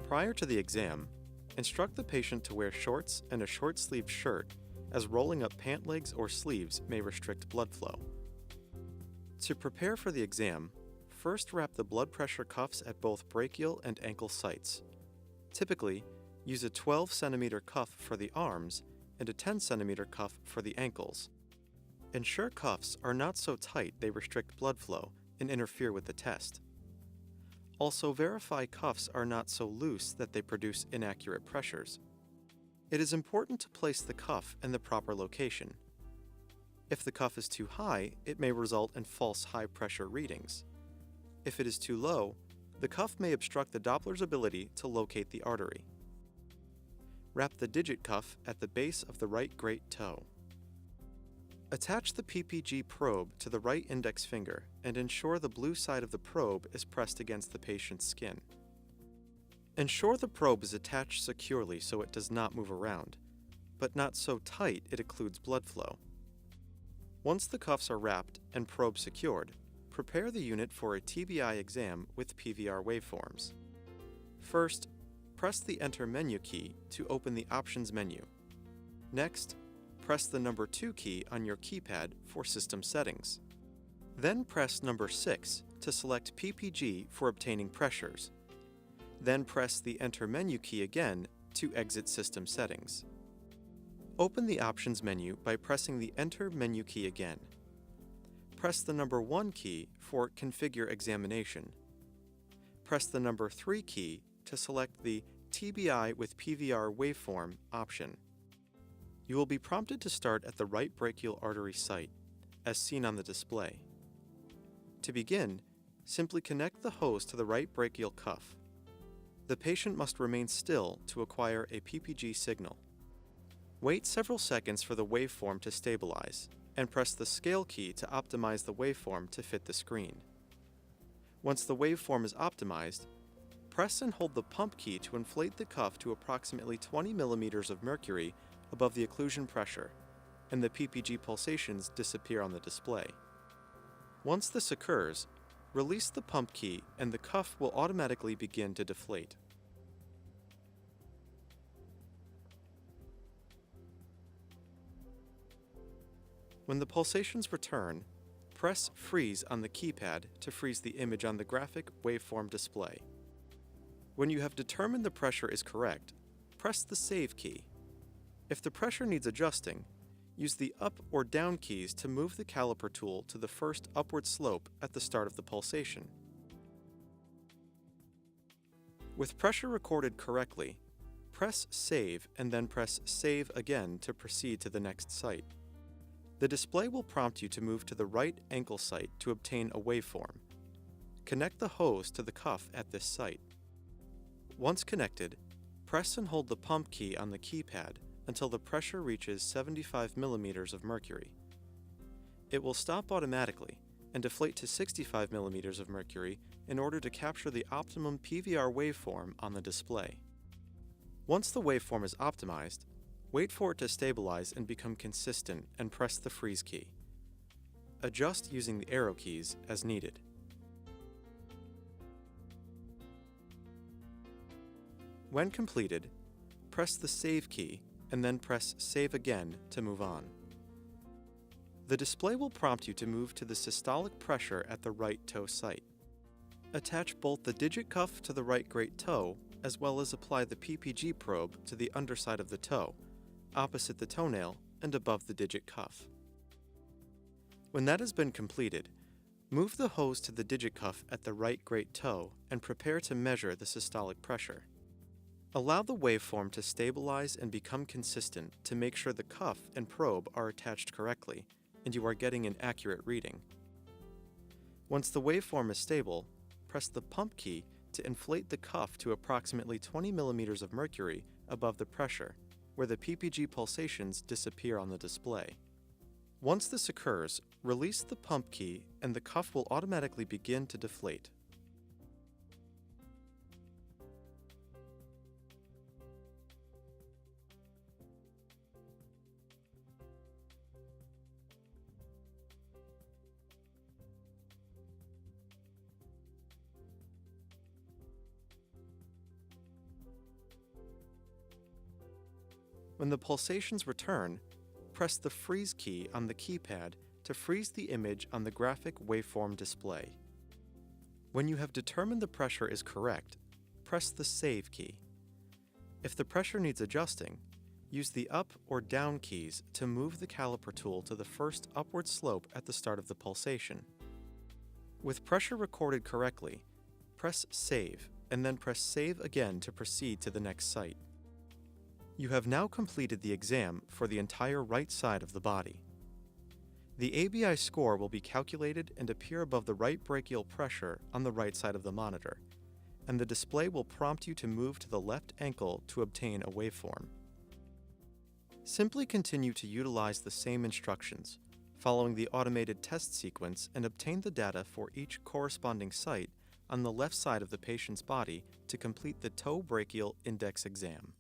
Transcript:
Prior to the exam, instruct the patient to wear shorts and a short-sleeved shirt, as rolling up pant legs or sleeves may restrict blood flow. To prepare for the exam, first wrap the blood pressure cuffs at both brachial and ankle sites. Typically, use a 12 cm cuff for the arms and a 10 cm cuff for the ankles. Ensure cuffs are not so tight they restrict blood flow and interfere with the test. Also, verify cuffs are not so loose that they produce inaccurate pressures. It is important to place the cuff in the proper location. If the cuff is too high, it may result in false high-pressure readings. If it is too low, the cuff may obstruct the Doppler's ability to locate the artery. Wrap the digit cuff at the base of the right great toe. Attach the PPG probe to the right index finger and ensure the blue side of the probe is pressed against the patient's skin. Ensure the probe is attached securely so it does not move around, but not so tight it occludes blood flow. Once the cuffs are wrapped and probe secured, prepare the unit for a TBI exam with PVR waveforms. First, press the Enter menu key to open the Options menu. Next, press the number 2 key on your keypad for system settings. Then press number 6 to select PPG for obtaining pressures. Then press the Enter menu key again to exit system settings. Open the Options menu by pressing the Enter menu key again. Press the number 1 key for Configure Examination. Press the number 3 key to select the TBI with PVR waveform option. You will be prompted to start at the right brachial artery site, as seen on the display. To begin, simply connect the hose to the right brachial cuff. The patient must remain still to acquire a PPG signal. Wait several seconds for the waveform to stabilize, and press the scale key to optimize the waveform to fit the screen. Once the waveform is optimized, press and hold the pump key to inflate the cuff to approximately 20 mm of mercury above the occlusion pressure, and the PPG pulsations disappear on the display. Once this occurs, release the pump key and the cuff will automatically begin to deflate. When the pulsations return, press Freeze on the keypad to freeze the image on the graphic waveform display. When you have determined the pressure is correct, press the Save key. If the pressure needs adjusting, use the up or down keys to move the caliper tool to the first upward slope at the start of the pulsation. With pressure recorded correctly, press Save and then press Save again to proceed to the next site. The display will prompt you to move to the right ankle site to obtain a waveform. Connect the hose to the cuff at this site. Once connected, press and hold the pump key on the keypad until the pressure reaches 75 mm of mercury. It will stop automatically and deflate to 65 mm of mercury in order to capture the optimum PVR waveform on the display. Once the waveform is optimized, wait for it to stabilize and become consistent and press the Freeze key. Adjust using the arrow keys as needed. When completed, press the Save key and then press Save again to move on. The display will prompt you to move to the systolic pressure at the right toe site. Attach both the digit cuff to the right great toe as well as apply the PPG probe to the underside of the toe, opposite the toenail and above the digit cuff. When that has been completed, move the hose to the digit cuff at the right great toe and prepare to measure the systolic pressure. Allow the waveform to stabilize and become consistent to make sure the cuff and probe are attached correctly and you are getting an accurate reading. Once the waveform is stable, press the pump key to inflate the cuff to approximately 20 mm of mercury above the pressure, where the PPG pulsations disappear on the display. Once this occurs, release the pump key and the cuff will automatically begin to deflate. When the pulsations return, press the freeze key on the keypad to freeze the image on the graphic waveform display. When you have determined the pressure is correct, press the Save key. If the pressure needs adjusting, use the up or down keys to move the caliper tool to the first upward slope at the start of the pulsation. With pressure recorded correctly, press Save and then press Save again to proceed to the next site. You have now completed the exam for the entire right side of the body. The ABI score will be calculated and appear above the right brachial pressure on the right side of the monitor, and the display will prompt you to move to the left ankle to obtain a waveform. Simply continue to utilize the same instructions, following the automated test sequence, and obtain the data for each corresponding site on the left side of the patient's body to complete the toe brachial index exam.